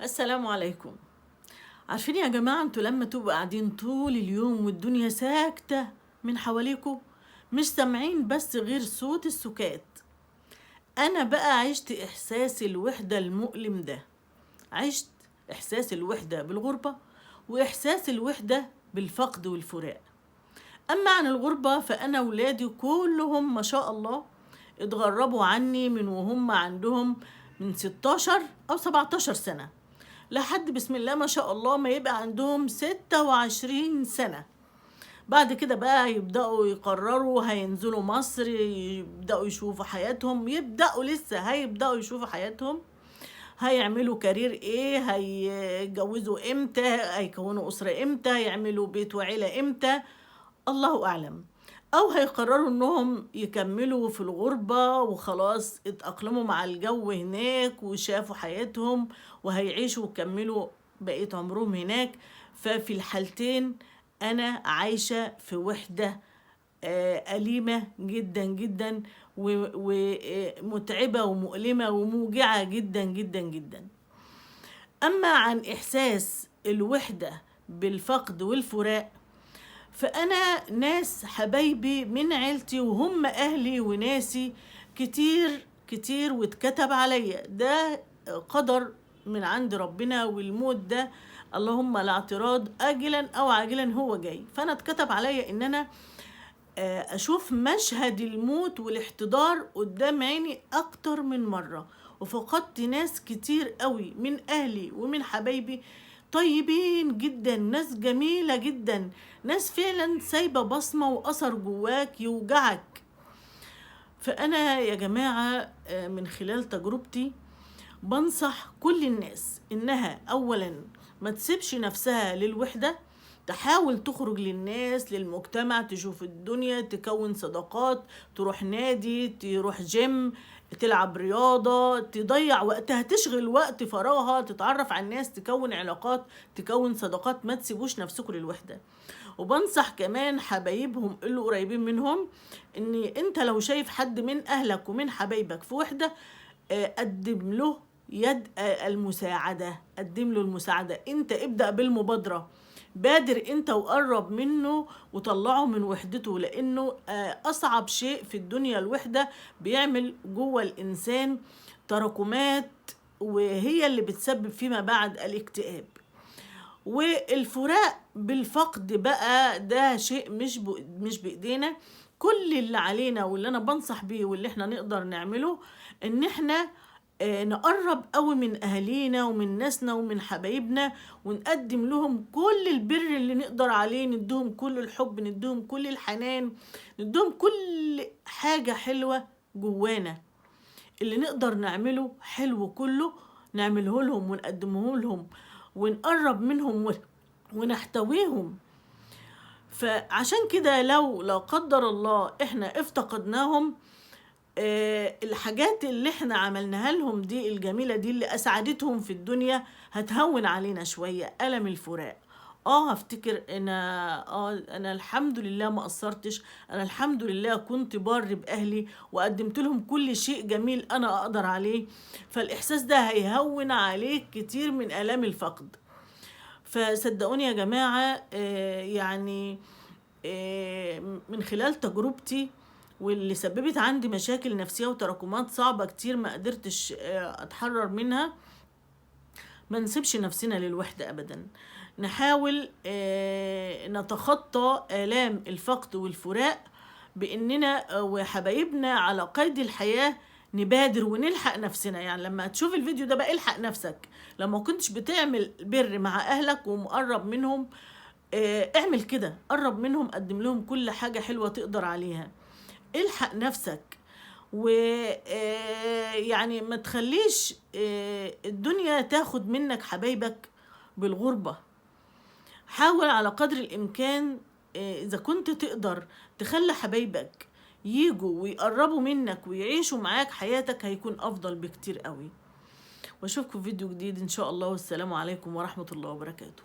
السلام عليكم. عارفين يا جماعة، انتوا لما تبقوا قاعدين طول اليوم والدنيا ساكتة من حواليكوا، مش سامعين بس غير صوت السكات. انا بقى عشت احساس الوحدة المؤلم ده. عشت احساس الوحدة بالغربة، واحساس الوحدة بالفقد والفراق. اما عن الغربة فانا ولادي كلهم ما شاء الله اتغربوا عني من وهم عندهم من 16 او 17 سنة لحد بسم الله ما شاء الله ما يبقى عندهم 26 سنة. بعد كده بقى يبدأوا يقرروا هينزلوا مصر، يبدأوا يشوفوا حياتهم، هيبدأوا يشوفوا حياتهم، هيعملوا كارير ايه، هيتجوزوا امتى، هيكونوا أسرة امتى، يعملوا بيت وعيلة امتى، الله أعلم. أو هيقرروا إنهم يكملوا في الغربة وخلاص اتأقلموا مع الجو هناك وشافوا حياتهم وهيعيشوا ويكملوا بقية عمرهم هناك. ففي الحالتين أنا عايشة في وحدة أليمة جدا جدا ومتعبة ومؤلمة وموجعة جدا جدا جدا. أما عن إحساس الوحدة بالفقد والفراق، فأنا ناس حبايبي من عيلتي وهم أهلي وناسي كتير كتير واتكتب عليا، ده قدر من عند ربنا، والموت ده اللهم لا اعتراض، آجلا أو عاجلا هو جاي. فأنا اتكتب عليا إن أنا أشوف مشهد الموت والاحتضار قدام عيني أكتر من مرة، وفقدت ناس كتير قوي من أهلي ومن حبايبي، طيبين جدا، ناس جميلة جدا، ناس فعلا سايبة بصمة وأثر جواك يوجعك. فأنا يا جماعة من خلال تجربتي بنصح كل الناس إنها أولا ما تسيبش نفسها للوحدة، تحاول تخرج للناس للمجتمع، تشوف الدنيا، تكون صداقات، تروح نادي، تروح جيم، تلعب رياضة، تضيع وقتها، تشغل وقت فراغها، تتعرف على الناس، تكون علاقات، تكون صداقات. ما تسيبوش نفسكم للوحدة. وبنصح كمان حبايبهم اللي قريبين منهم ان انت لو شايف حد من اهلك ومن حبايبك في وحدة، قدم له يد المساعدة، قدم له المساعدة. انت ابدأ بالمبادرة، بادر انت وقرب منه وطلعه من وحدته، لانه اصعب شيء في الدنيا الوحدة، بيعمل جوه الانسان تراكمات وهي اللي بتسبب فيما بعد الاكتئاب. والفراق بالفقد بقى ده شيء مش بايدينا. كل اللي علينا واللي انا بنصح بيه واللي احنا نقدر نعمله ان احنا نقرب قوي من اهالينا ومن ناسنا ومن حبايبنا، ونقدم لهم كل البر اللي نقدر عليه، ندهم كل الحب، ندهم كل الحنان، ندهم كل حاجة حلوة جوانا. اللي نقدر نعمله حلو كله نعمله لهم ونقدمه لهم ونقرب منهم ونحتويهم. فعشان كده لو لا قدر الله احنا افتقدناهم، الحاجات اللي احنا عملناها لهم دي الجميلة دي اللي اسعدتهم في الدنيا هتهون علينا شوية ألم الفراق. هفتكر انا الحمد لله ما قصرتش، انا الحمد لله كنت بار باهلي وقدمت لهم كل شيء جميل انا اقدر عليه. فالاحساس ده هيهون عليك كتير من الام الفقد. فصدقوني يا جماعة، يعني من خلال تجربتي واللي سببت عندي مشاكل نفسية وتراكمات صعبة كتير ما قدرتش اتحرر منها، ما نسيبش نفسنا للوحدة ابدا. نحاول نتخطى آلام الفقد والفراق باننا وحبايبنا على قيد الحياة نبادر ونلحق نفسنا. يعني لما تشوف الفيديو ده بقى الحق نفسك، لما كنتش بتعمل بر مع اهلك ومقرب منهم، اعمل كده، قرب منهم، قدم لهم كل حاجة حلوة تقدر عليها، الحق نفسك. ويعني ما تخليش الدنيا تاخد منك حبايبك بالغربة. حاول على قدر الإمكان إذا كنت تقدر تخلي حبايبك ييجوا ويقربوا منك ويعيشوا معاك حياتك، هيكون أفضل بكتير قوي. واشوفكم في فيديو جديد إن شاء الله، والسلام عليكم ورحمة الله وبركاته.